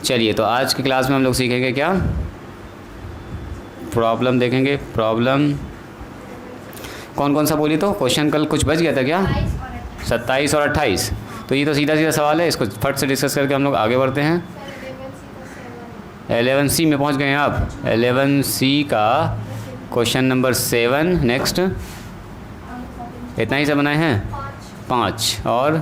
चलिए, तो आज की क्लास में हम लोग सीखेंगे क्या, प्रॉब्लम देखेंगे। प्रॉब्लम कौन कौन सा बोली, तो क्वेश्चन कल कुछ बच गया था क्या, 27 और 28। तो ये तो सीधा सीधा सवाल है, इसको फट से डिस्कस करके हम लोग आगे बढ़ते हैं। 11C में पहुंच गए हैं आप। 11C का क्वेश्चन नंबर 7। नेक्स्ट, इतना ही से बनाए हैं 5।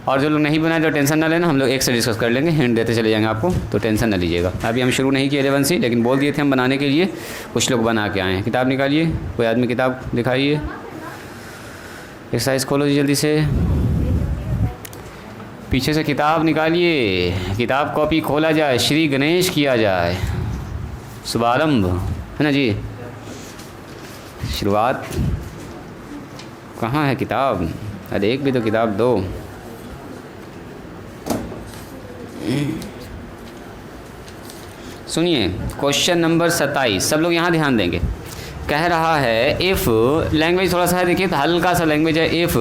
और जो लोग नहीं बनाए तो टेंशन ना लेना, हम लोग एक से डिस्कस कर लेंगे, हिंट देते चले जाएंगे आपको, तो टेंशन ना लीजिएगा। अभी हम शुरू नहीं किए 11C, लेकिन बोल दिए थे हम बनाने के लिए। कुछ लोग बना के आए हैं। किताब निकालिए, कोई आदमी किताब दिखाइए। एक्सरसाइज खोलो जी जल्दी से, पीछे से किताब निकालिए, किताब कॉपी खोला जाए, श्री गणेश किया जाए, शुभारंभ है ना जी। शुरुआत कहाँ है किताब, अरे एक भी तो किताब दो। सुनिए क्वेश्चन नंबर 27, सब लोग यहाँ ध्यान देंगे। कह रहा है इफ़, लैंग्वेज थोड़ा सा है देखिए, तो हल्का सा लैंग्वेज है। इफ़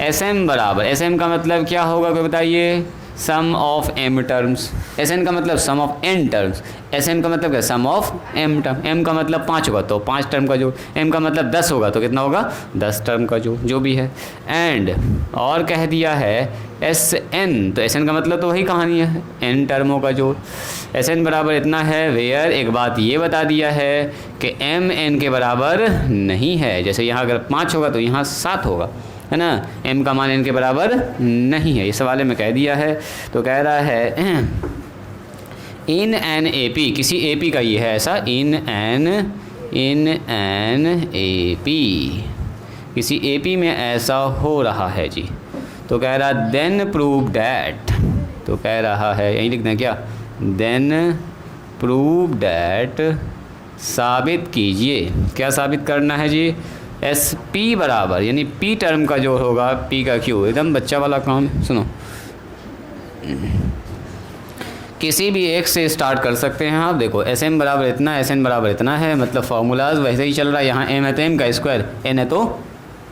SM बराबर, SM का मतलब क्या होगा कोई बताइए, सम ऑफ m टर्म्स। SN का मतलब सम ऑफ n टर्म्स। SM का मतलब क्या, सम ऑफ m टर्म। m का मतलब 5 होगा तो 5 टर्म का जोड़, m का मतलब 10 होगा तो कितना होगा, 10 टर्म का जोड़, जो भी है। एंड और कह दिया है SN, तो SN का मतलब तो वही कहानी है, n टर्मों का जोड़। SN बराबर इतना है, वेयर एक बात ये बता दिया है कि m n के बराबर नहीं है। जैसे यहाँ अगर 5 होगा तो यहाँ 7 होगा, है ना। m का मान n के बराबर नहीं है, ये सवाल में कह दिया है। तो कह रहा है इन एन AP, किसी AP का ये है ऐसा, इन एन AP, किसी AP में ऐसा हो रहा है जी। तो कह रहा देन प्रूव डैट, तो कह रहा है यही लिखना है क्या, देन प्रूव डैट, साबित कीजिए। क्या साबित करना है जी, SP बराबर, यानी P टर्म का जो होगा P का Q, एकदम बच्चा वाला काम। सुनो, किसी भी एक से स्टार्ट कर सकते हैं आप। देखो SM बराबर इतना, SN बराबर इतना है, मतलब फार्मूलाज वैसे ही चल रहा है। यहाँ M है तो M का स्क्वायर, N है तो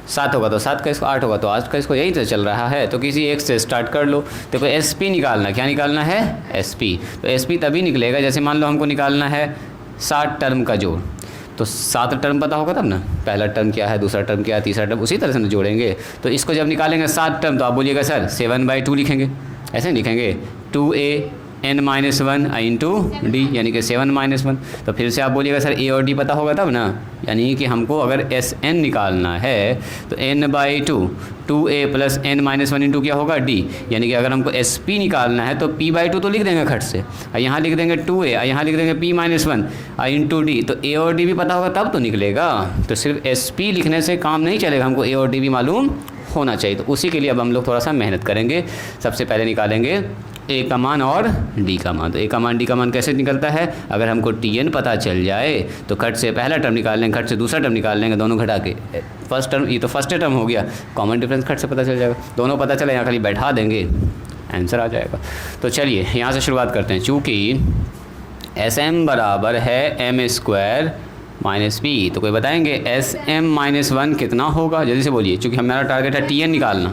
7 होगा तो 7 का इसको, 8 होगा तो 8 का इसको, यही तो चल रहा है। तो किसी एक से स्टार्ट कर लो। देखो SP निकालना, क्या निकालना है, SP। तो SP तभी निकलेगा जैसे मान लो हमको निकालना है 7 टर्म का जोड़, तो 7 टर्म पता होगा तब ना, पहला टर्म क्या है, दूसरा टर्म क्या है, तीसरा टर्म, उसी तरह से जोड़ेंगे। तो इसको जब निकालेंगे 7 टर्म, तो आप बोलिएगा सर 7/2 लिखेंगे, ऐसे लिखेंगे 2A n-1 इंटू D, यानी कि 7-1। तो फिर से आप बोलिएगा सर A और D पता होगा तब ना, यानी कि हमको अगर SN निकालना है तो n/2, 2A plus n-1 into क्या होगा D, यानी कि अगर हमको SP निकालना है तो P/2 तो लिख देंगे खट से, और यहाँ लिख देंगे 2A, और यहाँ लिख देंगे P-1 इंटू D। तो A और D भी पता होगा तब तो निकलेगा। तो सिर्फ SP लिखने से काम नहीं चलेगा, हमको A और D भी मालूम होना चाहिए। तो उसी के लिए अब हम लोग थोड़ा सा मेहनत करेंगे। सबसे पहले निकालेंगे A का मान और D का मान। तो A का मान D का मान कैसे निकलता है, अगर हमको TN पता चल जाए तो खट से पहला टर्म निकाल लेंगे, खट से दूसरा टर्म निकाल लेंगे, दोनों घटा के फर्स्ट टर्म, ये तो फर्स्ट टर्म हो गया, कॉमन डिफरेंस खट से पता चल जाएगा। दोनों पता चले, यहाँ खाली बैठा देंगे, आंसर आ जाएगा। तो चलिए यहाँ से शुरुआत करते हैं। चूँकि SM बराबर है m² - P, तो कोई बताएंगे SM-1 कितना होगा, जल्दी से बोलिए, चूँकि हमारा टारगेट है TN निकालना।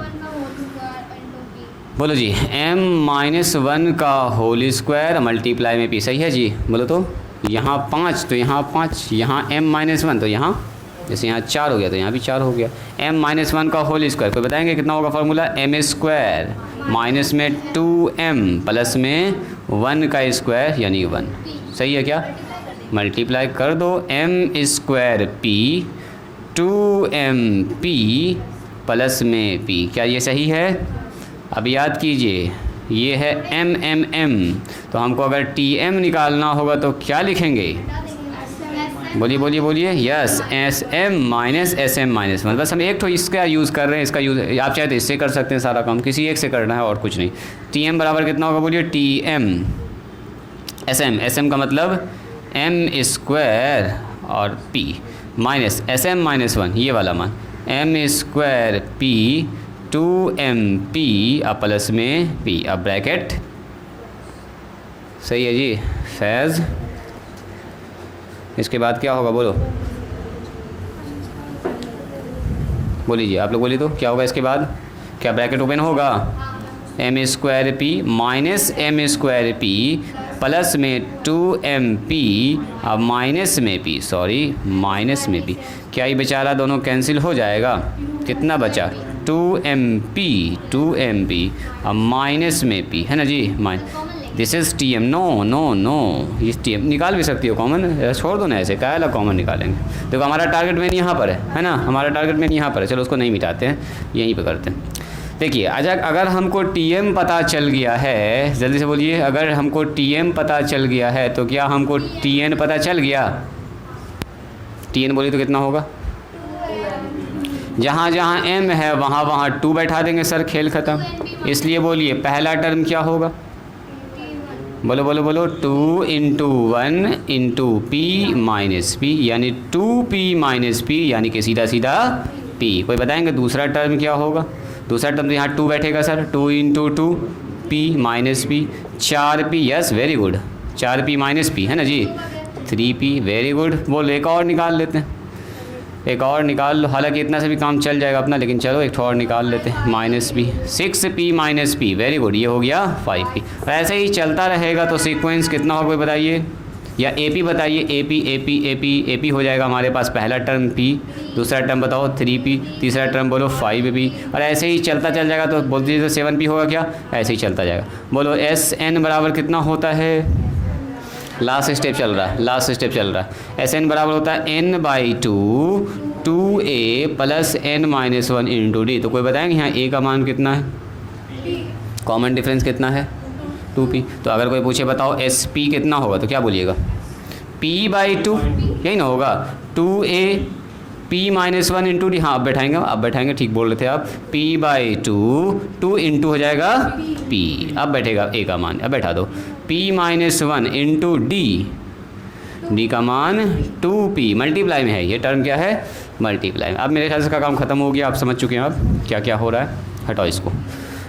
बोलो जी, m-1 का होल स्क्वायर मल्टीप्लाई में P, सही है जी। बोलो तो यहाँ 5 तो यहाँ 5, यहाँ m-1 तो यहाँ, जैसे यहाँ 4 हो गया तो यहाँ भी 4 हो गया। m-1 का होल स्क्वायर, कोई बताएंगे कितना होगा फार्मूला, m² माइनस में 2m प्लस में 1 का स्क्वायर यानी 1, सही है क्या। मल्टीप्लाई कर दो, m² P 2mP प्लस में P, क्या ये सही है। अब याद कीजिए ये है m, तो हमको अगर TM निकालना होगा तो क्या लिखेंगे, बोलिए बोलिए बोलिए, यस SM माइनस SM-1। बस हम एक तो इसका यूज़ कर रहे हैं, इसका यूज़ आप चाहे तो इससे कर सकते हैं, सारा काम किसी एक से करना है और कुछ नहीं। TM बराबर कितना होगा, बोलिए TM SM का मतलब m² और P माइनस SM-1, ये वाला मान m² P 2mP अब प्लस में P, अब ब्रैकेट, सही है जी फैज़। इसके बाद क्या होगा, बोलो बोलिए जी, आप लोग बोलिए तो क्या होगा इसके बाद, क्या ब्रैकेट ओपन होगा, M square P minus M square P plus में 2mp, अब माइनस में p, सॉरी माइनस में p, क्या ये बेचारा दोनों कैंसिल हो जाएगा? कितना बचा? 2mp अब माइनस में p है ना जी, this is T M. No no no, ये टी एम निकाल भी सकती हो कॉमन, छोड़ दो ना ऐसे, क्या अलग कॉमन निकालेंगे। देखो हमारा टारगेट मेन यहाँ पर है ना, हमारा टारगेट मेन यहाँ पर है। चलो उसको नहीं मिटाते हैं, यहीं पे करते हैं। देखिए अगर हमको टी एम पता चल गया है, जल्दी से बोलिए, अगर हमको टी एम पता चल गया है तो क्या हमको टी एन पता चल गया? टी एन बोलिए तो कितना होगा? जहाँ जहाँ एम है वहाँ वहाँ 2 बैठा देंगे सर, खेल ख़त्म। इसलिए बोलिए पहला टर्म क्या होगा? बोलो बोलो बोलो, 2 × 1 × p माइनस पी, यानी 2p माइनस पी, यानी कि सीधा सीधा p। कोई बताएंगे दूसरा टर्म क्या होगा? दूसरा टर्म तो यहाँ 2 बैठेगा sir, 2 × 2 p minus P, 4p, yes very good, 4p minus P है ना जी, 3p, वेरी गुड। बोलो एक और निकाल लेते हैं, एक और निकाल लो, हालांकि इतना से भी काम चल जाएगा अपना, लेकिन चलो एक और निकाल लेते हैं, minus P, 6p minus P, very good, ये हो गया 5p। ऐसे ही चलता रहेगा तो सीक्वेंस कितना होगा बताइए, या AP बताइए, AP हो जाएगा हमारे पास पहला टर्म p, दूसरा टर्म बताओ 3p, तीसरा टर्म बोलो 5p, और ऐसे ही चलता चल जाएगा। तो बोल दीजिए तो 7p होगा क्या? ऐसे ही चलता जाएगा। बोलो SN बराबर कितना होता है? लास्ट स्टेप चल रहा है, SN बराबर होता है n/2 2a plus n - 1 × d। तो कोई बताएंगे यहाँ a का मान कितना है? कॉमन डिफरेंस कितना है? 2p। तो अगर कोई पूछे बताओ SP कितना होगा तो क्या बोलिएगा? p/2, यही ना होगा, 2a p - 1 × d। हाँ अब बैठाएंगे, ठीक बोल रहे थे आप, p/2 2 × हो जाएगा p, अब बैठेगा a का मान, अब बैठा दो, p - 1 × d का मान 2p, मल्टीप्लाई में है, ये टर्म क्या है? मल्टीप्लाई में। अब मेरे ख्याल से का काम ख़त्म हो गया, आप समझ चुके हैं आप क्या क्या हो रहा है। हटाओ इसको,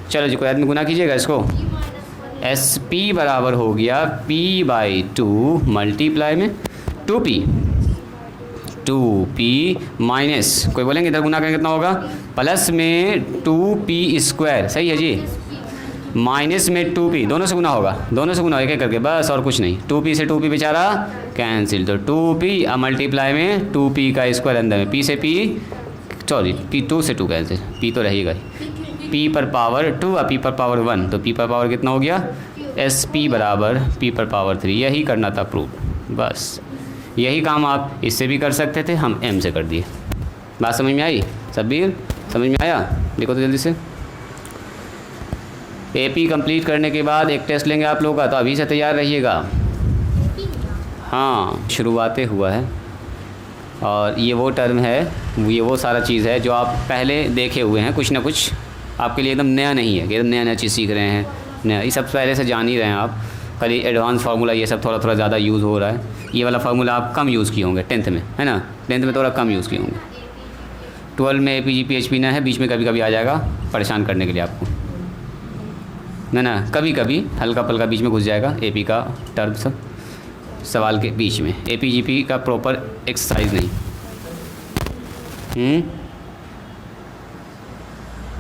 चलो जी कोई आदमी गुना कीजिएगा इसको। SP बराबर हो गया p/2 मल्टीप्लाई में 2p माइनस, कोई बोलेंगे इधर गुना करेंगे कितना होगा? प्लस में 2p², सही है जी, माइनस में 2p, दोनों से गुना होगा, एक एक करके बस, और कुछ नहीं। 2p से 2p बेचारा कैंसिल, तो 2p अब मल्टीप्लाई में 2p का स्क्वायर अंदर में, p से p, सॉरी p2 से 2 कैंसिल, p तो रहेगा ही, p पर पावर 2 और p पर पावर 1, तो p पर पावर कितना हो गया? SP बराबर p पर पावर 3। यही करना था प्रूफ, बस यही काम आप इससे भी कर सकते थे, हम m से कर दिए। बात समझ में आई? सब्बीर समझ में आया? देखो तो जल्दी से। AP कंप्लीट करने के बाद एक टेस्ट लेंगे आप लोगों का, तो अभी से तैयार रहिएगा। हाँ शुरुआतें हुआ है, और ये वो टर्म है, ये वो सारा चीज़ है जो आप पहले देखे हुए हैं, कुछ ना कुछ आपके लिए एकदम नया नहीं है कि एकदम नया चीज़ सीख रहे हैं, नया, ये सब पहले से जान ही रहे हैं आप, खाली एडवांस फार्मूला ये सब थोड़ा ज़्यादा यूज़ हो रहा है। ये वाला फार्मूला आप कम यूज़ किए होंगे 10th में, है ना, 10th में थोड़ा कम यूज़ किए होंगे। 12 में APG PHP ना है, बीच में कभी कभी आ जाएगा परेशान करने के लिए आपको, ना कभी कभी हल्का पल्का बीच में घुस जाएगा AP का टर्म सब सवाल के बीच में, APGP का प्रॉपर एक्सरसाइज नहीं।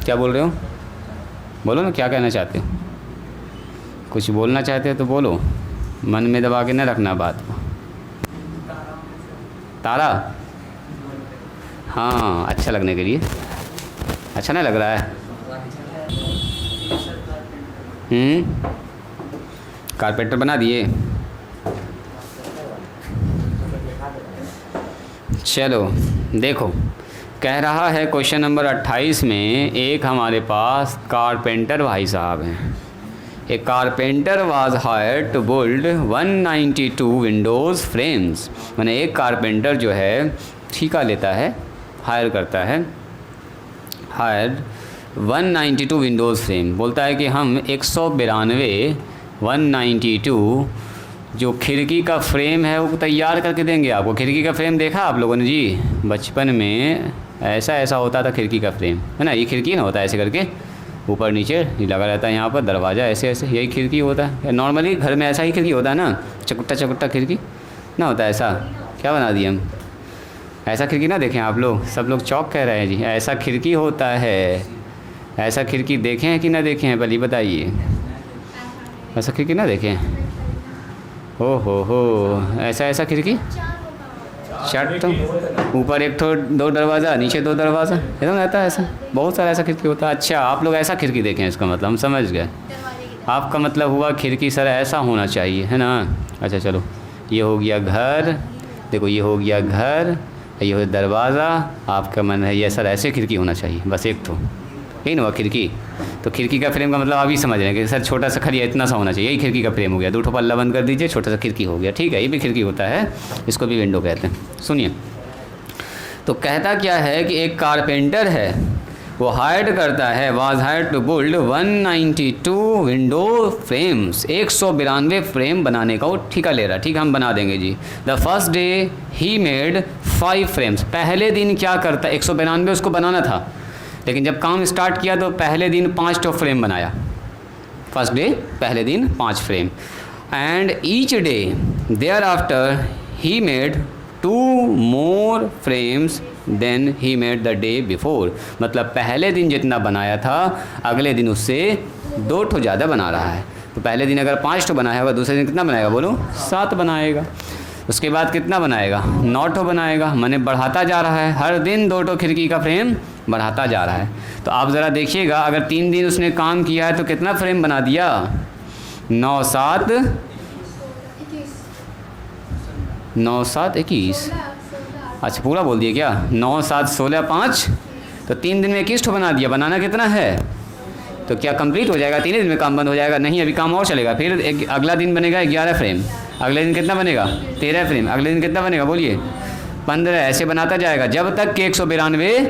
क्या बोल रहे हो? बोलो ना, क्या कहना चाहते हो? कुछ बोलना चाहते हो तो बोलो, मन में दबा के न रखना बात को। तारा, हाँ अच्छा लगने के लिए, अच्छा नहीं लग रहा है? कारपेंटर बना दिए? चलो देखो, कह रहा है क्वेश्चन नंबर 28 में, एक हमारे पास कारपेंटर भाई साहब हैं। A carpenter was hired to build 192 windows frames. मैंने एक कारपेंटर जो है ठेका लेता है, हायर करता है, हायर 192 विंडोज़ फ्रेम, बोलता है कि हम 192 192 जो खिड़की का फ्रेम है वो तैयार करके देंगे आपको। खिड़की का फ्रेम देखा आप लोगों ने जी बचपन में, ऐसा होता था खिड़की का फ्रेम, है ना, ये खिड़की ना होता है ऐसे करके ऊपर नीचे लगा रहता है, यहाँ पर दरवाज़ा ऐसे यही खिड़की होता है। नॉर्मली घर में ऐसा ही खिड़की होता है ना, चकुट्टा खिड़की ना होता है, ऐसा क्या बना दिए हम, ऐसा खिड़की ना देखें आप लोग, सब लोग चौक कह रहे हैं जी, ऐसा खिड़की होता है, ऐसा खिड़की देखे हैं कि ना देखे हैं, पहले बताइए। ऐसा खिड़की ना देखे हैं? हो ऐसा ऐसा खिड़की चार तो ऊपर एक तो दो दरवाज़ा, नीचे दो दरवाज़ा, एकदम रहता है ऐसा। बहुत सारा ऐसा खिड़की होता है। अच्छा, आप लोग ऐसा खिड़की देखें, इसका मतलब हम समझ गए। आपका मतलब हुआ खिड़की सर ऐसा होना चाहिए, है ना? अच्छा चलो, ये हो गया घर, देखो ये हो गया घर, ये हो दरवाज़ा। आपका मन है ये सर ऐसे खिड़की होना चाहिए, बस एक तो यही ना हुआ खिड़की। तो खिड़की का फ्रेम का मतलब आप ही समझ रहे हैं कि सर छोटा सा खाली इतना सा होना चाहिए, यही खिड़की का फ्रेम हो गया। 2 ठो पल्ला बंद कर दीजिए, छोटा सा खिड़की हो गया। ठीक है, ये भी खिड़की होता है, इसको भी विंडो कहते हैं। सुनिए, तो कहता क्या है कि एक कारपेंटर है, वो हायर्ड करता है, was hired to build 192 window frames. 192 frame बनाने का वो ठेका ले रहा है। ठीक, हम बना देंगे जी। The first day he made 5 frames. पहले दिन क्या करता, 192 उसको बनाना था, लेकिन जब काम स्टार्ट किया तो पहले दिन 5 ठो फ्रेम बनाया। फर्स्ट डे, पहले दिन 5 frame. And each day thereafter he made 2 more frames then he made the day before. मतलब पहले दिन जितना बनाया था, अगले दिन उससे 2 ठो ज़्यादा बना रहा है। तो पहले दिन अगर 5 ठो बनाया होगा, दूसरे दिन कितना बनाएगा बोलो? 7 बनाएगा। उसके बाद कितना बनाएगा? 9 ठो बनाएगा। मैंने बढ़ाता जा रहा है, हर दिन 2 ठो खिड़की का फ्रेम बढ़ाता जा रहा है। तो आप ज़रा देखिएगा, अगर 3 दिन उसने काम किया है तो कितना फ्रेम बना दिया? 9 7 21। अच्छा, पूरा बोल दिए क्या? 9 7 16 5, तो 3 दिन में 21 ठो बना दिया। बनाना कितना है? तो क्या कंप्लीट हो जाएगा? 3 दिन में काम बंद हो जाएगा? नहीं, अभी काम और चलेगा। फिर अगला दिन बनेगा 11 फ्रेम, अगले दिन कितना बनेगा? 13 फ्रेम, अगले दिन कितना बनेगा बोलिए? 15। ऐसे बनाता जाएगा जब तक कि 192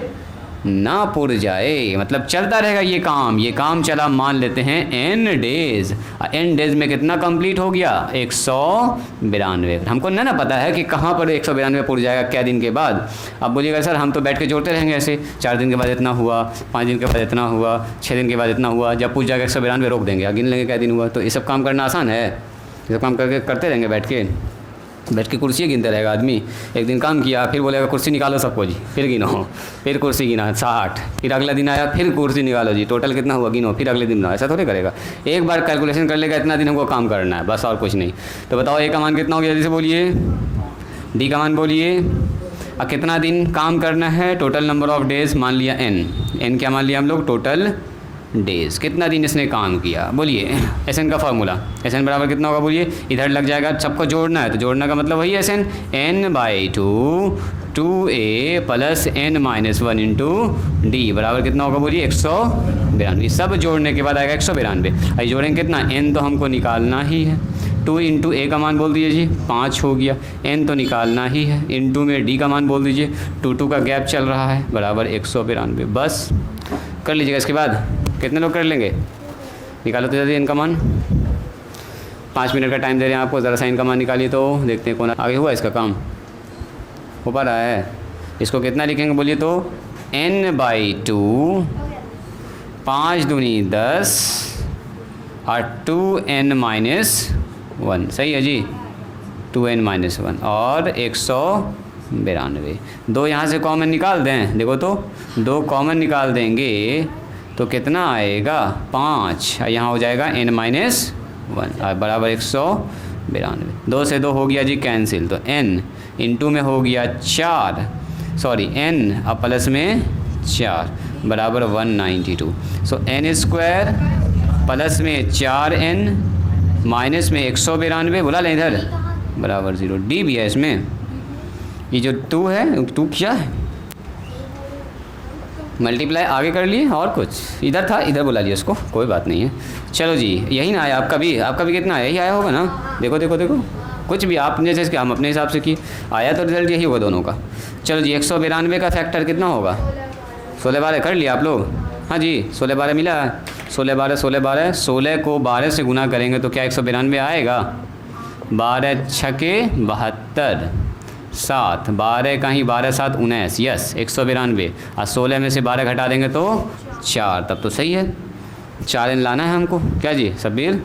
ना पुर जाए। मतलब चलता रहेगा ये काम। ये काम चला मान लेते हैं n डेज़। n डेज़ में कितना कंप्लीट हो गया? 192। हमको ना पता है कि कहाँ पर 192 पुर जाएगा, क्या दिन के बाद। अब बोलिएगा सर हम तो बैठ के जोड़ते रहेंगे ऐसे, 4 दिन के बाद इतना हुआ, 5 दिन के बाद इतना हुआ, 6 दिन के बाद इतना हुआ। जब पूछ जाएगा 192 रोक देंगे, गिन लेंगे क्या दिन हुआ। तो ये सब काम करना आसान है? ये सब काम करते रहेंगे बैठ के कुर्सी गिनते रहेगा आदमी। एक दिन काम किया, फिर बोलेगा कुर्सी निकालो सबको जी, फिर गिनो, फिर कुर्सी गिना 60, फिर अगला दिन आया फिर कुर्सी निकालो जी, टोटल कितना हुआ गिनो, फिर अगले दिन बनाओ। ऐसा थोड़ी करेगा। एक बार कैलकुलेशन कर लेगा इतना दिन हमको काम करना है, बस और कुछ नहीं। तो बताओ ए का मान कितना हो गया? जल्दी से बोलिए। डी का मान बोलिए। अब कितना दिन काम करना है? टोटल नंबर ऑफ डेज़ मान लिया n क्या मान लिया हम लोग? Total days. कितना दिन इसने काम किया बोलिए? SN का फार्मूला, SN बराबर कितना होगा बोलिए? इधर लग जाएगा, सबको जोड़ना है तो जोड़ने का मतलब वही SN, n/2 2a plus n-1 into D बराबर कितना होगा बोलिए? 192। सब जोड़ने के बाद आएगा 192। अभी जोड़ेंगे कितना? n तो हमको निकालना ही है। 2 इंटू a का मान बोल दीजिए जी, 5 हो गया। n तो निकालना ही है, इंटू में d का मान बोल दीजिए, 2 का गैप चल रहा है, बराबर 192। बस कर लीजिएगा। इसके बाद कितने लोग कर लेंगे? निकालो तो जल्दी इनका मान। 5 मिनट का टाइम दे रहे हैं आपको, ज़रा सा इनका मान निकालिए तो देखते हैं कौन आगे हुआ इसका काम। हो पा रहा है? इसको कितना लिखेंगे बोलिए तो? n/2, 5 दूनी 10 और 2n-1, सही है जी? 2n-1 और 192। 2 यहाँ से कॉमन निकाल दें, देखो तो 2 कॉमन निकाल देंगे तो कितना आएगा? 5। यहाँ हो जाएगा n-1 बराबर 192। 2 से 2 हो गया जी कैंसिल, तो n इंटू में हो गया 4, सॉरी n अब प्लस में 4 बराबर 192। सो n² प्लस में 4n माइनस में 192, बुला लें इधर, बराबर 0। डी भी है इसमें। ये जो 2 है, 2 क्या है? मल्टीप्लाई आगे कर लिए और कुछ इधर था, इधर बुला लिया इसको, कोई बात नहीं है। चलो जी, यही ना आया आपका भी कितना आया? यही आया होगा ना? देखो देखो देखो, कुछ भी आपने जैसे हम अपने हिसाब से की आया तो रिजल्ट यही होगा दोनों का। चलो जी, 192 का फैक्टर कितना होगा? 16-12 कर लिया आप लोग? हाँ जी, 16-12 मिला है। 16-12 16-12, 16 को 12 से गुना करेंगे तो क्या 192 आएगा? 12 छके 72, 7 12 का ही 12 7 19, यस 192। और 16 में से 12 घटा देंगे तो 4, तब तो सही है। 4n लाना है हमको, क्या जी सब्बीर?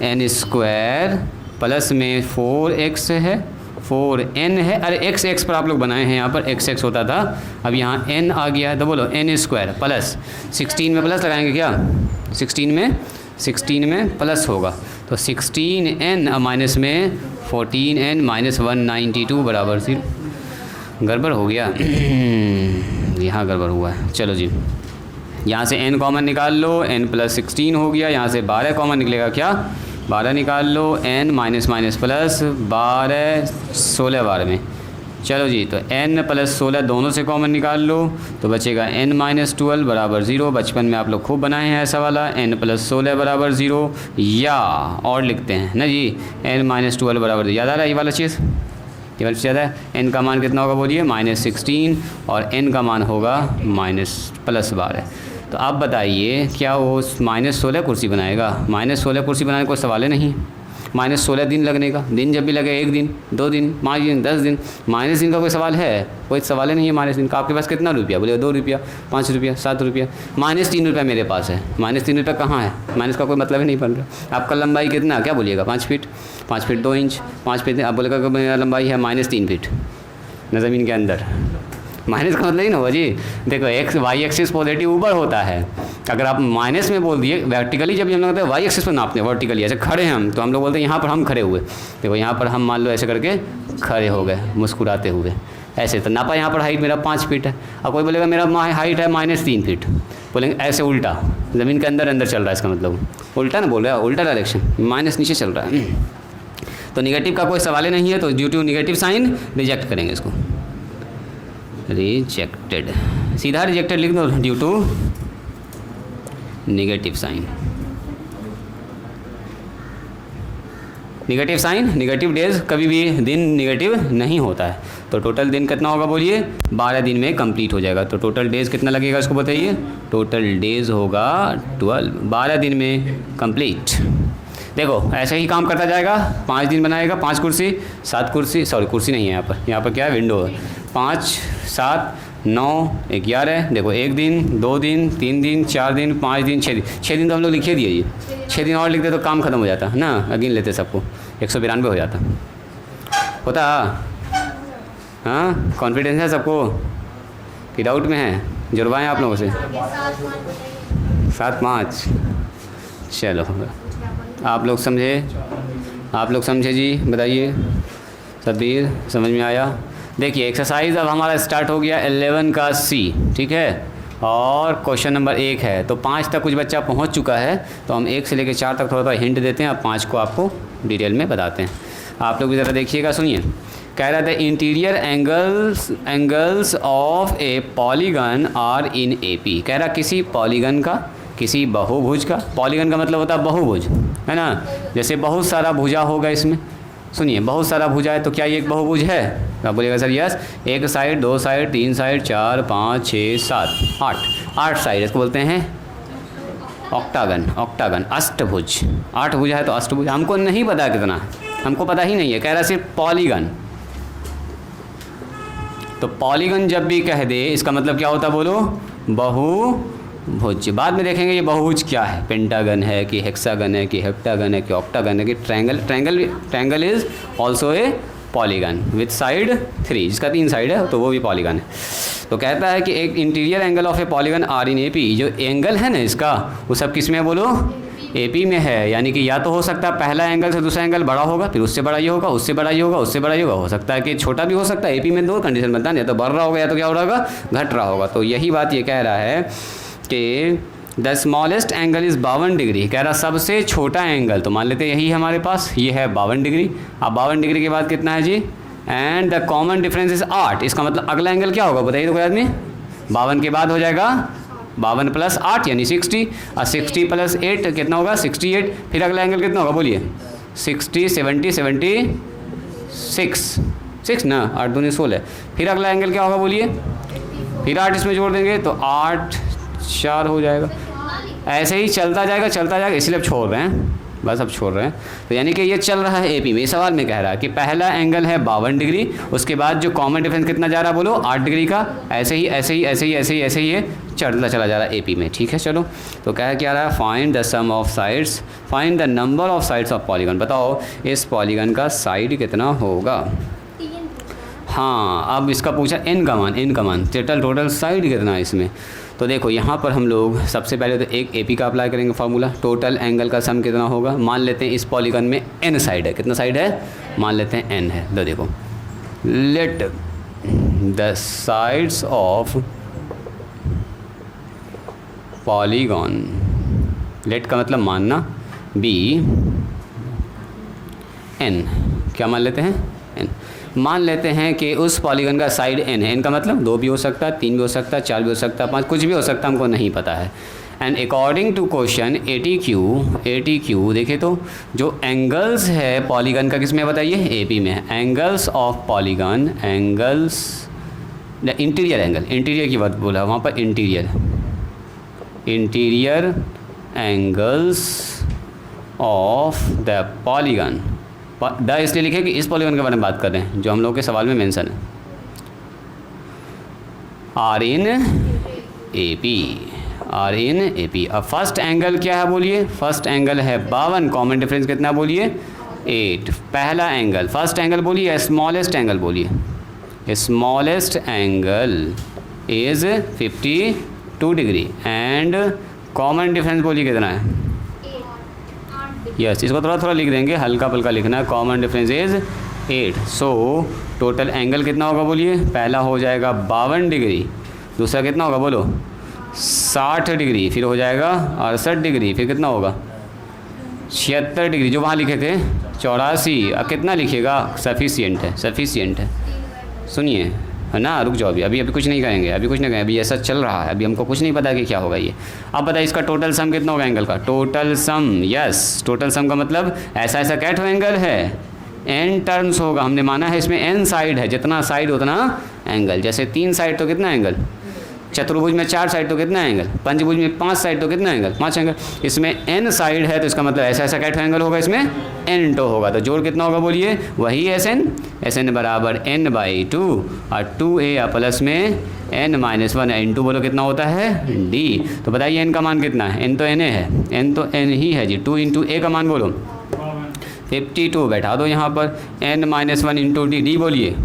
n² प्लस में 4x है, 4n है। अरे x पर आप लोग बनाए हैं, यहाँ पर x होता था, अब यहाँ n आ गया है, तो बोलो n² प्लस 16 में प्लस लगाएंगे क्या, 16 में प्लस होगा, तो 16n माइनस में 14n माइनस 192 बराबर 0। गड़बड़ हो गया यहाँ गड़बड़ हुआ है। चलो जी, यहाँ से n कॉमन निकाल लो, n प्लस 16 हो गया, यहाँ से 12 कॉमन निकलेगा क्या, 12 निकाल लो, n माइनस माइनस प्लस 12 16 12 में। चलो जी, तो n प्लस 16 दोनों से कॉमन निकाल लो, तो बचेगा n माइनस 12 बराबर 0। बचपन में आप लोग खूब बनाए हैं ऐसा वाला, n प्लस 16 बराबर 0, या और लिखते हैं ना जी, n माइनस 12 बराबर 0। याद आ रहा है ये वाला चीज़, ये वाला चीज़ है। n का मान कितना होगा बोलिए, -16, और n का मान होगा प्लस 12। तो आप बताइए क्या वो -16 कुर्सी बनाएगा? -16 कुर्सी बनाने कोई सवाल ही नहीं। -16 दिन लगने का, दिन जब भी लगे 1 दिन 2 दिन 5 दिन 10 दिन, माइनस दिन का कोई सवाल है? कोई सवाल ही नहीं है माइनस दिन का। आपके पास कितना रुपया बोले, 2 रुपया 5 रुपया 7 रुपया, -3 रुपया मेरे पास है। -3 रुपया कहाँ है? माइनस का कोई मतलब ही नहीं बन रहा। आपका लंबाई कितना, क्या बोलिएगा, 5 फीट 5 फीट 2 इंच 5 फीट, आप बोलेगा कि मेरा लंबाई है -3 फीट न ज़मीन के अंदर। माइनस का मतलब ही ना हुआ जी। देखो एक्स वाई एक्सिस पॉजिटिव ऊपर होता है, अगर आप माइनस में बोल दिए वर्टिकली, जब भी हम लोग कहते हैं वाई एक्सिस पर नापते हैं वर्टिकली, ऐसे खड़े हैं हम, तो हम लोग बोलते हैं यहाँ पर हम खड़े हुए। देखो यहाँ पर हम मान लो ऐसे करके खड़े हो गए मुस्कुराते हुए, ऐसे तो नापा। यहाँ पर हाइट मेरा 5 फीट है, और कोई बोलेगा मेरा हाइट है -3 फीट, बोलेंगे ऐसे उल्टा, ज़मीन के अंदर अंदर चल रहा है, इसका मतलब उल्टा ना बोल रहा है, उल्टा डायरेक्शन, माइनस नीचे चल रहा है। तो निगेटिव का कोई सवाल ही नहीं है, तो due to negative sign reject करेंगे इसको, रिजेक्टेड, सीधा रिजेक्टेड लिख दो, due to negative sign. Negative sign, negative days, कभी भी दिन नेगेटिव नहीं होता है। तो टोटल दिन कितना होगा बोलिए, 12 दिन में कंप्लीट हो जाएगा। तो टोटल डेज कितना लगेगा इसको बताइए, टोटल डेज होगा 12, 12 दिन में कंप्लीट। देखो ऐसे ही काम करता जाएगा, 5 दिन बनाएगा, 5 कुर्सी 7 कुर्सी, सॉरी कुर्सी नहीं है यहाँ पर क्या है, विंडो है। 5 7 9 11, देखो 1 दिन 2 दिन 3 दिन 4 दिन 5 दिन 6 दिन, 6 दिन तो हम लोग लिखे दिए ये, 6 दिन और लिखते तो काम खत्म हो जाता है ना, अगिन लेते सबको 192 हो जाता होता। हाँ कॉन्फिडेंस है सबको कि डाउट में है, जुड़वाएँ आप लोगों से 7 5। चलो आप लोग समझे जी, बताइए सतबीर समझ में आया? देखिए एक्सरसाइज अब हमारा स्टार्ट हो गया 11 का C, ठीक है, और क्वेश्चन नंबर 1 है। तो 5 तक कुछ बच्चा पहुंच चुका है, तो हम 1 से लेकर 4 तक थोड़ा हिंट देते हैं, अब 5 को आपको डिटेल में बताते हैं। आप लोग भी ज़रा देखिएगा, सुनिए। कह रहा था interior angles of a polygon are in AP। कह रहा किसी पॉलीगन का, किसी बहुभुज का, पॉलीगन का मतलब होता है बहुभुज, है ना, जैसे बहुत सारा भुजा होगा इसमें। सुनिए बहुत सारा भुजा है, तो क्या ये एक बहुभुज है? आप बोलिएगा sir yes, 1 side 2 side 3 side 4 5 6 7 8 side, इसको बोलते हैं ऑक्टागन, अष्टभुज। 8 भुजा है तो अष्टभुज। हमको नहीं पता कितना, हमको पता ही नहीं है, कह रहा सिर्फ पॉलीगन। तो पॉलीगन जब भी कह दे इसका मतलब क्या होता बोलो, बहुभुज। बाद में देखेंगे ये बहुभुज क्या है, पेंटागन है कि हेक्सागन है कि हेप्टागन है कि ऑक्टागन है कि triangle is also a polygon with side 3, जिसका 3 साइड है तो वो भी पॉलीगन है। तो कहता है कि एक interior angle of a polygon are in AP, जो एंगल है ना इसका वो सब किस में बोलो, AP में है। यानी कि या तो हो सकता है पहला एंगल से दूसरा एंगल बड़ा होगा, फिर उससे बड़ा ये होगा, उससे बड़ा ये होगा, उससे बड़ा ये होगा, हो सकता है कि छोटा भी हो सकता है। AP में 2 कंडीशन बनता है, या तो बढ़ रहा होगा या तो क्या हो रहा होगा, घट रहा होगा। तो यही बात ये कह रहा है कि the smallest angle is 52 degree. कह रहा सबसे छोटा एंगल, तो मान लेते यही हमारे पास ये है 52 डिग्री। अब 52 डिग्री के बाद कितना है जी, and the common difference is 8। इसका मतलब अगला एंगल क्या होगा बताइए तो कोई आदमी, 52 के बाद हो जाएगा 52 प्लस 8 यानी 60, और 60 प्लस 8 कितना होगा 68। फिर अगला एंगल कितना होगा बोलिए, 60 70 76 6 ना, 8 दूनी 16। फिर अगला एंगल क्या होगा बोलिए, फिर 8 इसमें जोड़ देंगे तो 8 4 हो जाएगा। ऐसे ही चलता जाएगा, इसलिए अब छोड़ रहे हैं, बस अब छोड़ रहे हैं। तो यानी कि ये चल रहा है AP में। इस सवाल में कह रहा है कि पहला एंगल है 52 डिग्री, उसके बाद जो कॉमन डिफरेंस कितना जा रहा है बोलो 8 डिग्री का। ऐसे ही ये चढ़ता चला जा रहा है AP में, ठीक है। चलो तो कह क्या रहा है, find the sum of sides, find the number of sides of polygon. बताओ इस पॉलीगन का साइड कितना होगा। हाँ, अब इसका पूछा एन का मान टोटल साइड कितना है इसमें। तो देखो यहाँ पर हम लोग सबसे पहले तो एक एपी का अप्लाई करेंगे फार्मूला। टोटल एंगल का सम कितना होगा, मान लेते हैं इस पॉलीगन में एन साइड है। कितना साइड है, मान लेते हैं एन है। तो देखो let the sides of polygon, let का मतलब मानना, बी एन, क्या मान लेते हैं एन। मान लेते हैं कि उस पॉलीगन का साइड एन है। एन का मतलब 2 भी हो सकता है, 3 भी हो सकता है, 4 भी हो सकता है, 5 कुछ भी हो सकता है, हमको नहीं पता है। And according to question at Q देखे तो जो एंगल्स है पॉलीगन का किस में बताइए, एपी में है। Angles of polygon, angles interior angle, interior की बात बोला वहाँ पर, interior angles of the polygon. The इसलिए लिखे कि इस पॉलीगन के बारे में बात कर रहे हैं जो हम लोग के सवाल में मेंशन है। Are in AP. अब फर्स्ट एंगल क्या है बोलिए, फर्स्ट एंगल है 52, कॉमन डिफरेंस कितना बोलिए 8। पहला एंगल, फर्स्ट एंगल बोलिए, स्मॉलेस्ट एंगल बोलिए, smallest angle is 52 degree and common difference बोलिए कितना है, यस इसको थोड़ा लिख देंगे, हल्का पल्का लिखना है। Common difference is 8। So total angle कितना होगा बोलिए, पहला हो जाएगा 52 डिग्री, दूसरा कितना होगा बोलो 60 डिग्री, फिर हो जाएगा 68 डिग्री, फिर कितना होगा 76 डिग्री, जो वहाँ लिखे थे 84। अब कितना लिखिएगा, सफिशिएंट है। सुनिए है ना, रुक जाओ, अभी कुछ नहीं करेंगे, अभी ऐसा चल रहा है, अभी हमको कुछ नहीं पता कि क्या होगा ये। अब बताइए इसका टोटल सम कितना होगा एंगल का, total sum, yes total sum का मतलब ऐसा क्या एंगल है, एन टर्म्स होगा। हमने माना है इसमें एन साइड है, जितना साइड उतना एंगल। जैसे 3 साइड तो कितना एंगल, चतुर्भुज में 4 साइड तो कितना एंगल, पंचभुज में 5 साइड तो कितना एंगल, 5 एंगल। इसमें एन साइड है तो इसका मतलब ऐसा क्या एंगल होगा, इसमें एन टो होगा। तो जोड़ कितना होगा बोलिए, वही एस एन बराबर n/2 और 2a प्लस में n-1 इंटू बोलो कितना होता है d। तो बताइए एन का मान कितना है, एन तो एन है, एन तो एन ही है जी। 2 इंटू ए का मान बोलो 52, बैठा दो यहाँ पर, n-1 इंटू डी बोलिए।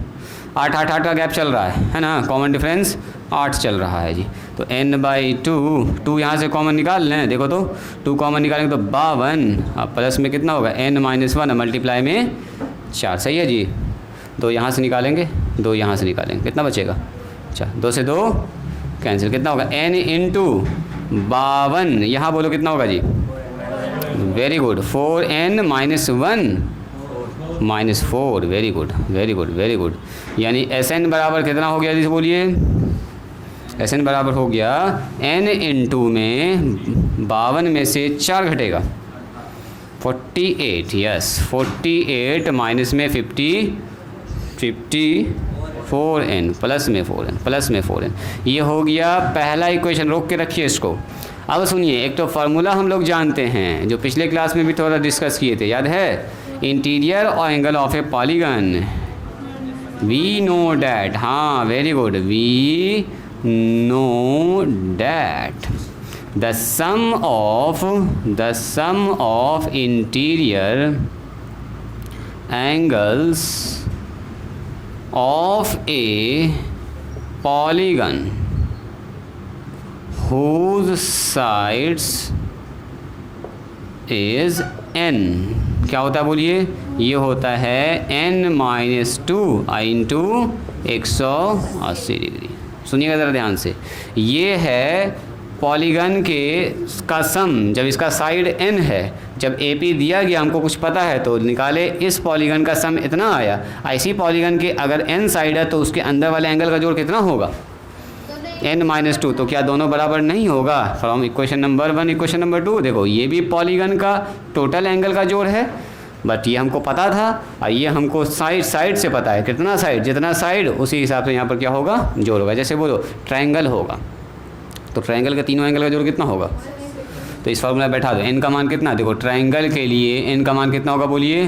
8 का गैप चल रहा है ना, कॉमन डिफरेंस 8 चल रहा है जी। तो n/2, 2 यहाँ से कॉमन निकाल लें, देखो तो 2 कॉमन निकालेंगे तो 52, अब प्लस में कितना होगा n-1 मल्टीप्लाई में 4, सही है जी। 2 यहाँ से निकालेंगे, 2 यहाँ से निकालेंगे, कितना बचेगा, अच्छा 2 से 2 कैंसिल, कितना होगा n इंटू 52, यहाँ बोलो कितना होगा जी, very good, 4n - 1 very good. यानी Sn बराबर कितना हो गया जी बोलिए, Sn बराबर हो गया n इंटू में 52 में से 4 घटेगा 48, यस 48 माइनस में 54n प्लस में 4n। ये हो गया पहला इक्वेशन, रोक के रखिए इसको। अब सुनिए, एक तो फार्मूला हम लोग जानते हैं जो पिछले क्लास में भी थोड़ा डिस्कस किए थे, याद है, इंटीरियर और angle of a polygon, we know that, हाँ very good, we know that the sum of interior angles of a polygon whose sides is n, क्या होता है बोलिए, ये होता है n-2 इंटू 180 डिग्री। सुनिएगा ज़रा ध्यान से, ये है पॉलीगन के का सम, जब इसका साइड n है, जब AP दिया गया हमको कुछ पता है तो निकाले इस पॉलीगन का सम इतना आया। ऐसी पॉलीगन के अगर n साइड है तो उसके अंदर वाले एंगल का जोड़ कितना होगा, n-2। तो क्या दोनों बराबर नहीं होगा, from equation number 1 equation number 2। देखो ये भी पॉलीगन का टोटल एंगल का जोड़ है, बट ये हमको पता था और ये हमको साइड से पता है, कितना साइड, जितना साइड उसी हिसाब से यहाँ पर क्या होगा, जोड़ होगा। जैसे बोलो ट्रायंगल होगा तो ट्रायंगल के तीनों एंगल का जोड़ कितना होगा, तो इस फॉर्मूला बैठा दो। n का मान कितना, देखो ट्रायंगल के लिए n का मान कितना होगा बोलिए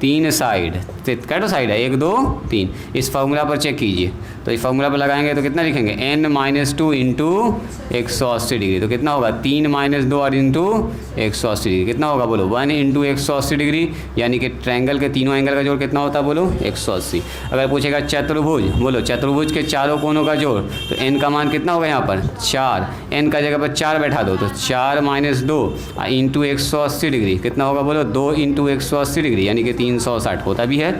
3 साइड, कैटो साइड है 1 2 3, इस फार्मूला पर चेक कीजिए। तो इस फार्मूला पर लगाएंगे तो कितना लिखेंगे n-2 इंटू 180 डिग्री, तो कितना होगा 3 - 2 और इंटू 180 डिग्री, कितना होगा बोलो 1 इंटू 180 डिग्री, यानी कि ट्रायंगल के तीनों एंगल का जोड़ कितना होता है बोलो 180। अगर पूछेगा चतुर्भुज, बोलो चतुर्भुज के चारों कोनों का जोड़, तो n का मान कितना होगा यहाँ पर 4, n का जगह पर 4 बैठा दो, तो 4 - 2 इंटू 180 डिग्री, कितना होगा बोलो 2 इंटू 180 डिग्री, यानी कि 360 होता भी है।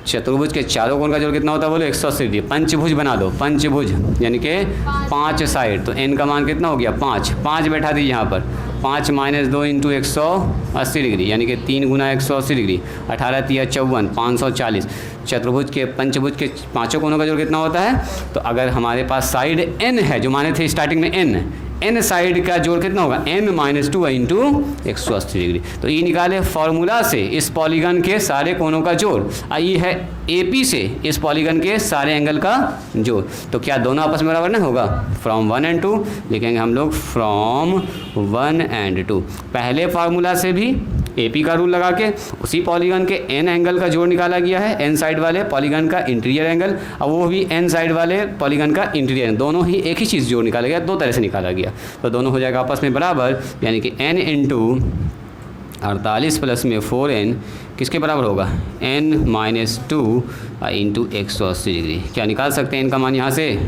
चतुर्भुज के चारों कोण का जोड़ कितना होता है बोलो 180 डिग्री। पंचभुज बना दो, पंचभुज यानी कि 5 साइड, तो n का मान कितना हो गया 5, 5 बैठा दीजिए यहाँ पर, 5 - 2 इंटू 180 डिग्री, यानी कि 3 गुना 180 डिग्री, 18 × 3 = 54, 540। चतुर्भुज के पंचभुज के पांचों कोनों का जोड़ कितना होता है, तो अगर हमारे पास साइड n है, जो माने थे स्टार्टिंग में n साइड का जोड़ कितना होगा n - 2 इंटू 180 डिग्री। तो ये निकाले फॉर्मूला से इस पॉलीगन के सारे कोनों का जोड़, ये है AP से इस पॉलीगन के सारे एंगल का जोड़, तो क्या दोनों आपस में बराबर ना होगा, फ्रॉम 1 and 2 लिखेंगे हम लोग, फ्रॉम 1 and 2। पहले फार्मूला से भी AP का रूल लगा के उसी पॉलीगन के n एंगल का जोड़ निकाला गया है, n साइड वाले पॉलीगन का इंटीरियर एंगल, और वो भी n साइड वाले पॉलीगन का इंटीरियर, दोनों ही एक ही चीज़ जोड़ निकाला गया, दो तरह से निकाला गया, तो दोनों हो जाएगा आपस में बराबर, यानी कि n इंटू 48 प्लस में 4n किसके बराबर होगा n - 2 इंटू 180 डिग्री। क्या निकाल सकते हैं n का मान यहाँ से,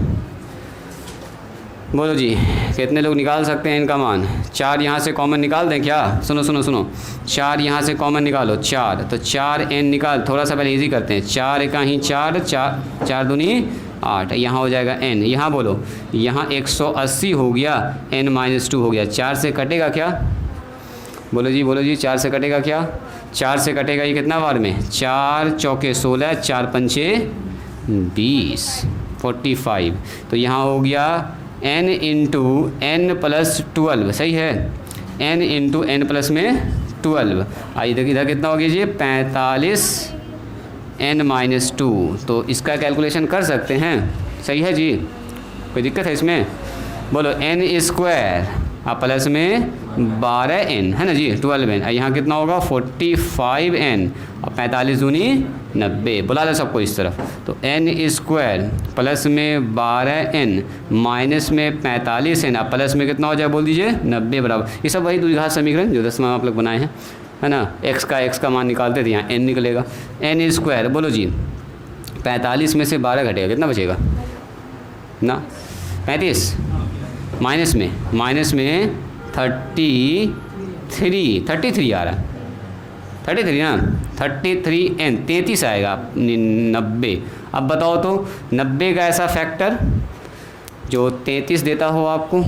बोलो जी कितने लोग निकाल सकते हैं इनका मान। 4 यहाँ से कॉमन निकाल दें क्या, सुनो सुनो सुनो, 4 यहाँ से कॉमन निकालो 4, तो 4n निकाल, थोड़ा सा पहले इजी करते हैं, 4 × 4 4 4 दूनी 8, यहाँ हो जाएगा n, यहाँ बोलो यहाँ 180 हो गया, n - 2 हो गया, 4 से कटेगा क्या, बोलो जी 4 से कटेगा क्या, 4 से कटेगा ये कितना बार में, 4 चौके 16, 4 पंचे 20, 45, तो यहाँ हो गया n इंटू n प्लस 12, सही है, n इंटू n प्लस में 12, इधर कितना हो गया जी 45 n - 2, तो इसका कैलकुलेशन कर सकते हैं, सही है जी, कोई दिक्कत है इसमें, बोलो n² प्लस में 12n है ना जी, 12n, यहाँ कितना होगा 45n और 45 दूनी 90, बुला लो सबको इस तरफ, तो n² प्लस में 12n माइनस में 45n, अब प्लस में कितना हो जाए बोल दीजिए 90 बराबर, ये सब वही द्विघात समीकरण जो 10 में आप लोग बनाए हैं, है ना, x का मान निकालते थे, यहाँ n निकलेगा, n², बोलो जी 45 में से 12 घटेगा कितना बचेगा ना 35, माइनस में 33 आ रहा है, 33 ना, 33n 33 आएगा 90। अब बताओ तो 90 का ऐसा फैक्टर जो 33 देता हो आपको,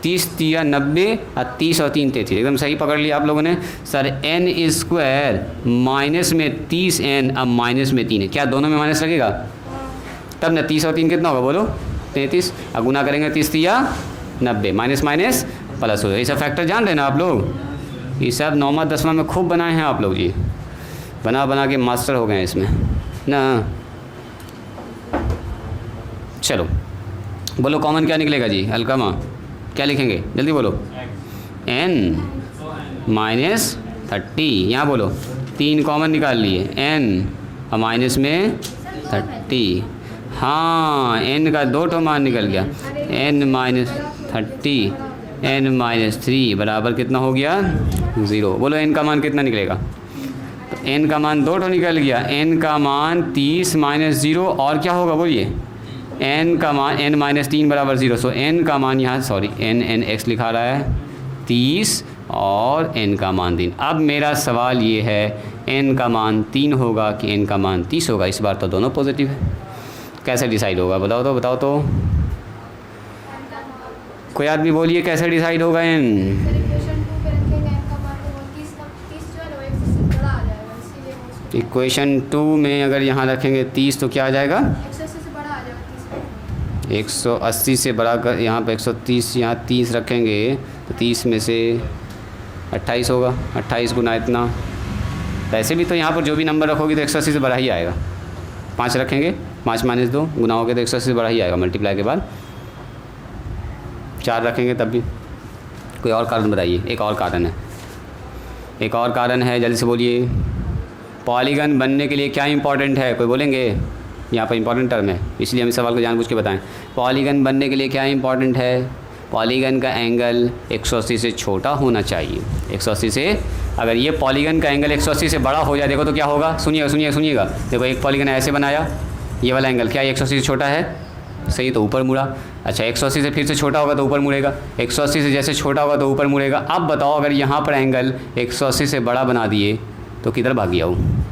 30 या 90 और 30 और 3 33, एकदम सही पकड़ लिया आप लोगों ने सर। n² माइनस में 30n, अब माइनस में 3 है, क्या दोनों में माइनस लगेगा तब ना, 30 और 3 कितना होगा बोलो 33, अब गुना करेंगे 30 या 90, माइनस माइनस प्लस हो, ये सब फैक्टर जान रहे ना आप लोग, ये सब 9वां 10वां में खूब बनाए हैं आप लोग जी, बना के मास्टर हो गए हैं इसमें ना। चलो बोलो कॉमन क्या निकलेगा जी, अलकमा क्या लिखेंगे जल्दी बोलो, n - 30, यहाँ बोलो 3 कॉमन निकाल लिए, n और माइनस में 30, हाँ n का 2 मान निकल गया, n - 30 n - 3 बराबर कितना हो गया 0, बोलो n का मान कितना निकलेगा, तो n का मान 2 निकल गया, n का मान 30 - 0 और क्या होगा बोलिए, n का मान n - 3 बराबर 0, सो n का मान यहाँ सॉरी nx लिखा रहा है 30 और n का मान 3। अब मेरा सवाल ये है n का मान 3 होगा कि n का मान 30 होगा, इस बार तो दोनों पॉजिटिव है, कैसे डिसाइड होगा बताओ तो कोई आदमी बोलिए कैसे डिसाइड होगा n, इक्वेशन 2 में अगर यहाँ रखेंगे 30 तो क्या आ जाएगा 180 से बड़ा कर, यहाँ पर 130, यहाँ 30 रखेंगे तो 30 में से 28 होगा, 28 गुना इतना, वैसे भी तो यहाँ पर जो भी नंबर रखोगे तो 180 से बड़ा ही आएगा, 5 रखेंगे 5 - 2 गुना हो गया तो 180 से बड़ा ही आएगा, मल्टीप्लाई के बाद 4 रखेंगे तब भी। कोई और कारण बताइए, एक और कारण है जल्दी से बोलिए, पॉलीगन बनने के लिए क्या इंपॉर्टेंट है, कोई बोलेंगे? यहाँ पर इंपॉर्टेंट टर्म है, इसलिए हम इस सवाल को जानबूझ के बताएं। पॉलीगन बनने के लिए क्या इंपॉर्टेंट है? पॉलीगन का एंगल 180 से छोटा होना चाहिए। 180 से, अगर ये पॉलीगन का एंगल 180 से बड़ा हो जाए, देखो तो क्या होगा, सुनिएगा। देखो एक पॉलीगन ऐसे बनाया, ये वाला एंगल क्या 180 से छोटा है? सही, तो ऊपर मुड़ा। अच्छा 180 से फिर से छोटा होगा तो ऊपर मुड़ेगा, 180 से जैसे छोटा होगा तो ऊपर मुड़ेगा। अब बताओ अगर यहाँ पर एंगल 180 से बड़ा बना दिए तो किधर भाग गया हूँ?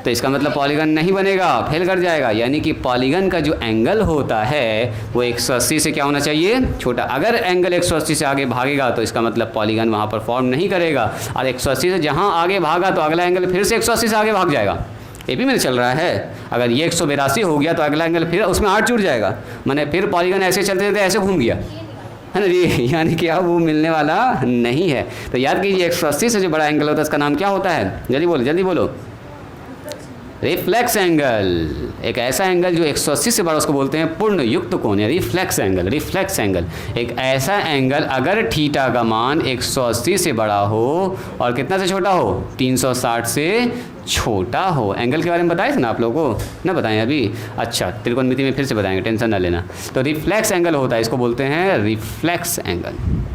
तो इसका मतलब पॉलीगन नहीं बनेगा, फेल कर जाएगा। यानी कि पॉलीगन का जो एंगल होता है वो 180 से क्या होना चाहिए? छोटा। अगर एंगल 180 से आगे भागेगा तो इसका मतलब पॉलीगन वहाँ पर फॉर्म नहीं करेगा, और 180 से जहाँ आगे भागा तो अगला एंगल फिर से 180 से आगे भाग जाएगा। ये भी मेरे चल रहा है। अगर ये 182 हो गया तो अगला एंगल फिर उसमें 8 जुड़ जाएगा, माने फिर पॉलीगन ऐसे चलते चलते ऐसे घूम गया, है ना जी। यानी कि अब वो मिलने वाला नहीं है। तो याद कीजिए 180 से जो बड़ा एंगल होता है उसका नाम क्या होता है? जल्दी बोलो। Reflex angle. एक ऐसा एंगल जो 180 से बड़ा, उसको बोलते हैं पूर्ण युक्त कोण या रिफ्लेक्स एंगल। रिफ्लेक्स एंगल एक ऐसा एंगल अगर थीटा का मान 180 से बड़ा हो और कितना से छोटा हो? 360 से छोटा हो। एंगल के बारे में बताए थे ना आप लोगों को, ना बताएं अभी? अच्छा, त्रिकोणमिति में फिर से बताएंगे, टेंशन ना लेना। तो रिफ्लेक्स एंगल होता है, इसको बोलते हैं रिफ्लेक्स एंगल।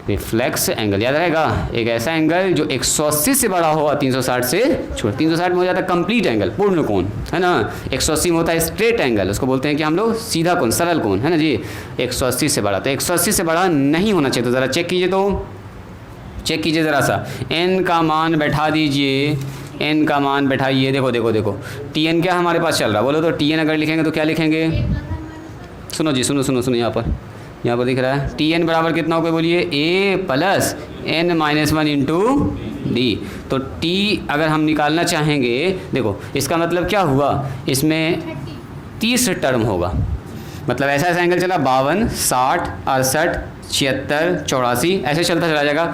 रिफ्लेक्स एंगल याद रहेगा, एक ऐसा एंगल जो 180 से बड़ा हो और 360 से छोटा। 360 में हो जाता है कंप्लीट एंगल, पूर्ण कोण, है ना। 180 में होता है स्ट्रेट एंगल, उसको बोलते हैं कि हम लोग सीधा कोण, सरल कोण, है ना जी। 180 से बड़ा, तो 180 से बड़ा नहीं होना चाहिए। तो ज़रा चेक कीजिए ज़रा सा, n का मान बैठा दीजिए, n का मान बैठाइए। देखो Tn क्या हमारे पास चल रहा, बोलो तो Tn अगर लिखेंगे तो क्या लिखेंगे? सुनो जी, सुनो यहाँ पर दिख रहा है Tn बराबर कितना होगा, बोलिए? a plus n-1 into D. तो T अगर हम निकालना चाहेंगे, देखो इसका मतलब क्या हुआ, इसमें 30 टर्म होगा। मतलब ऐसा एंगल चला 52, 60, 68, 76, 84 ऐसे चलता चला जाएगा,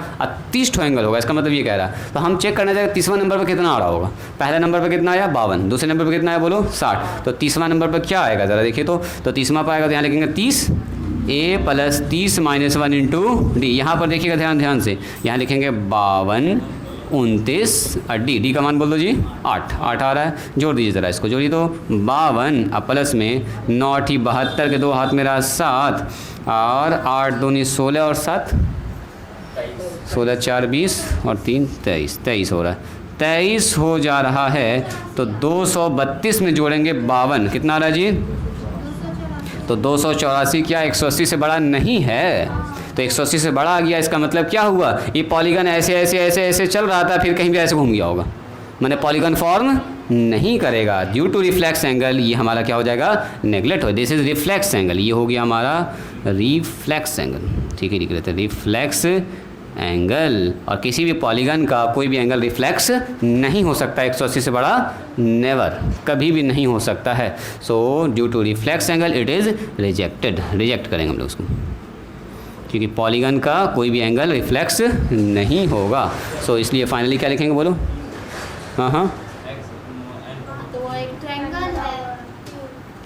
30 एंगल होगा। इसका मतलब ये कह रहा है। तो हम चेक करना चाहेंगे तीसरा नंबर पर कितना आ रहा होगा। पहले नंबर पर कितना आया? 52। दूसरे नंबर पर कितना आया, बोलो? 60। तो तीसरा नंबर पर क्या आएगा, ज़रा देखिए तो तीसरा पर आएगा तो यहाँ लिखेंगे 30 a प्लस 30-1 इंटू डी। यहाँ पर देखिएगा ध्यान से, यहाँ लिखेंगे 52, 29 और डी का मान बोल दो जी 8 आ रहा है। जोड़ दीजिए ज़रा, इसको जोड़िए तो 52 और प्लस में 9 ठी 72 के 2 हाथ मेरा 7 और 8 दूनी 16 और 7 16 4 20 और 3 23 हो रहा है। 23 हो जा रहा है। तो 232 में जोड़ेंगे 52, कितना आ रहा है जी? तो 284 क्या 180 से बड़ा नहीं है? तो 180 से बड़ा आ गया, इसका मतलब क्या हुआ, ये पॉलीगन ऐसे चल रहा था, फिर कहीं भी ऐसे घूम गया होगा, माने पॉलीगन फॉर्म नहीं करेगा ड्यू टू रिफ्लेक्स एंगल। ये हमारा क्या हो जाएगा, नेगलेक्ट हो। दिस इज रिफ्लेक्स एंगल, ये हो गया हमारा रिफ्लेक्स एंगल। ठीक है, लिख लेते हैं रिफ्लेक्स एंगल। और किसी भी पॉलीगन का कोई भी एंगल रिफ्लेक्स नहीं हो सकता 180 से बड़ा, नेवर, कभी भी नहीं हो सकता है। So due to reflex angle it is rejected, reject करेंगे हम लोग उसको, क्योंकि पॉलीगन का कोई भी एंगल रिफ्लेक्स नहीं होगा। सो इसलिए फाइनली क्या लिखेंगे, बोलो? हाँ,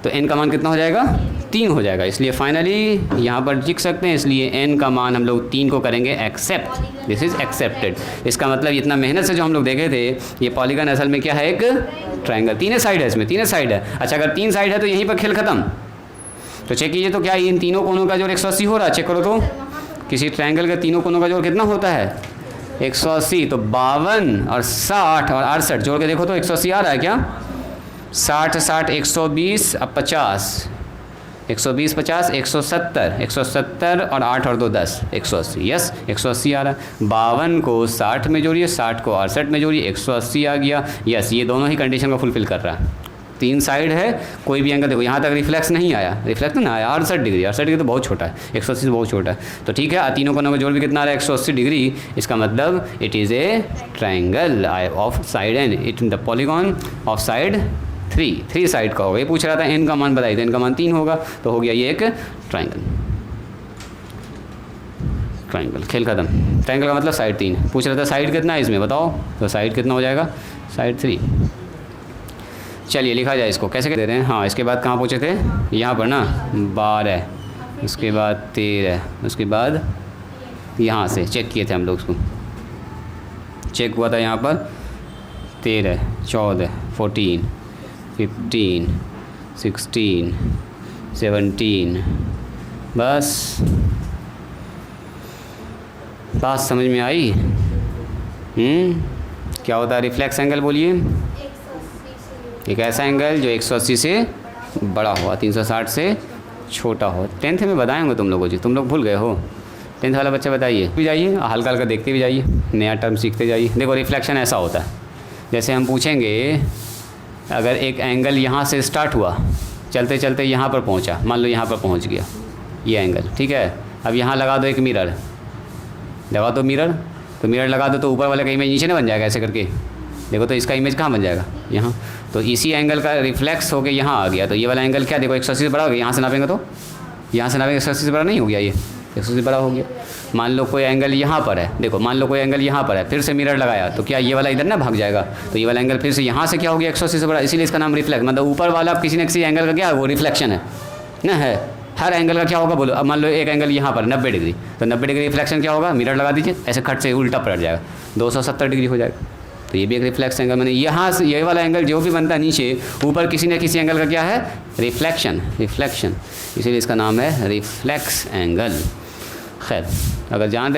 तो n का मान कितना हो जाएगा, 3 हो जाएगा। इसलिए फाइनली यहाँ पर लिख सकते हैं, इसलिए n का मान हम लोग 3 को करेंगे एक्सेप्ट। This is accepted. इसका मतलब इतना मेहनत से जो हम लोग देखे थे, ये पॉलीगन असल में क्या है, एक ट्रायंगल। तीन साइड है, इसमें 3 साइड है। अच्छा, अगर 3 साइड है तो यहीं पर खेल खत्म। तो चेक कीजिए तो क्या इन तीनों कोनों का जोड़ 180 हो रहा है? चेक करो तो किसी ट्रायंगल के तीनों कोनों का जोड़ कितना होता है, 180। तो 52 और 60 और 68 जोड़ के देखो तो 180 आ रहा है क्या? 60 60 120 अब 50, 120 50 170 और 8 और 2 10 180। यस, 180 आ रहा है। 52 को 60 में जोड़िए, 60 को 68 में जोड़िए, 180 आ गया। यस, ये दोनों ही कंडीशन को फुलफिल कर रहा है। 3 साइड है, कोई भी एंगल देखो, यहाँ तक रिफ्लेक्स नहीं आया, रिफ्लेक्स ना आया 68 डिग्री, 68 डिग्री तो बहुत छोटा है, 180 से बहुत छोटा है। तो ठीक है, तीनों कोनों का जोड़ भी कितना आ रहा है, 180 डिग्री। इसका मतलब it is a triangle of side and it in the polygon of side 3 side का होगा। ये पूछ रहा था n का मान बताइए, तो n का मान 3 होगा, तो हो गया ये एक ट्रायंगल। ट्रायंगल खेल खत्म। ट्रायंगल का मतलब साइड 3। पूछ रहा था साइड कितना है इसमें, बताओ तो साइड कितना हो जाएगा, साइड 3। चलिए लिखा जाए इसको, कैसे दे रहे हैं। हाँ, इसके बाद कहाँ पूछे थे, यहाँ पर ना 12, उसके बाद 13, उसके बाद यहाँ से चेक किए थे हम लोग, उसको चेक हुआ था यहाँ पर 13, 14, 14, 15, 16, 17। बस बात समझ में आई? क्या होता है रिफ्लेक्स एंगल? बोलिए। एक ऐसा एंगल जो 180 से बड़ा हो, 360 से छोटा हो। 10th में बताएंगे तुम लोगों जी, तुम लोग भूल गए हो। 10th वाला बच्चा बताइए भी, जाइए हल्का हल्का देखते भी जाइए, नया टर्म सीखते जाइए। देखो रिफ्लेक्शन ऐसा होता है, जैसे हम पूछेंगे अगर एक एंगल यहाँ से स्टार्ट हुआ, चलते चलते यहाँ पर पहुँचा, मान लो यहाँ पर पहुँच गया ये एंगल, ठीक है। अब यहाँ लगा दो एक मिरर, लगा दो मिरर, तो मिरर लगा दो तो ऊपर वाले का इमेज नीचे ना बन जाएगा ऐसे करके। देखो तो इसका इमेज कहाँ बन जाएगा? यहाँ। तो इसी एंगल का रिफ्लेक्स होकर यहाँ आ गया, तो ये वाला एंगल क्या, देखो 180 से बड़ा हो गया। यहाँ से नापेंगे तो यहाँ से नापेंगे 180 से बड़ा नहीं हो गया, ये 180 से बड़ा हो गया। मान लो कोई एंगल यहाँ पर है, देखो मान लो कोई एंगल यहाँ पर है, फिर से मिरर लगाया तो क्या ये वाला इधर ना भाग जाएगा, तो ये वाला एंगल फिर से यहाँ से क्या हो गया 180 से बड़ा, इसीलिए इसका नाम रिफ्लेक्ट। मतलब ऊपर वाला किसी न किसी एंगल का क्या है, वो रिफ्लेक्शन है ना, है। हर एंगल का क्या होगा बोलो। अब मान लो एक एंगल यहाँ पर 90 डिग्री, तो 90 डिग्री रिफ्लेक्शन क्या होगा, मिरर लगा दीजिए, ऐसे खट से उल्टा पलट जाएगा, 270 डिग्री हो जाएगा। तो ये भी एक रिफ्लेक्स एंगल, मैंने यहाँ से ये वाला एंगल जो भी बनता है नीचे ऊपर किसी न किसी एंगल का क्या है, रिफ्लेक्शन, इसीलिए इसका नाम है रिफ्लेक्स एंगल। खैर अगर जान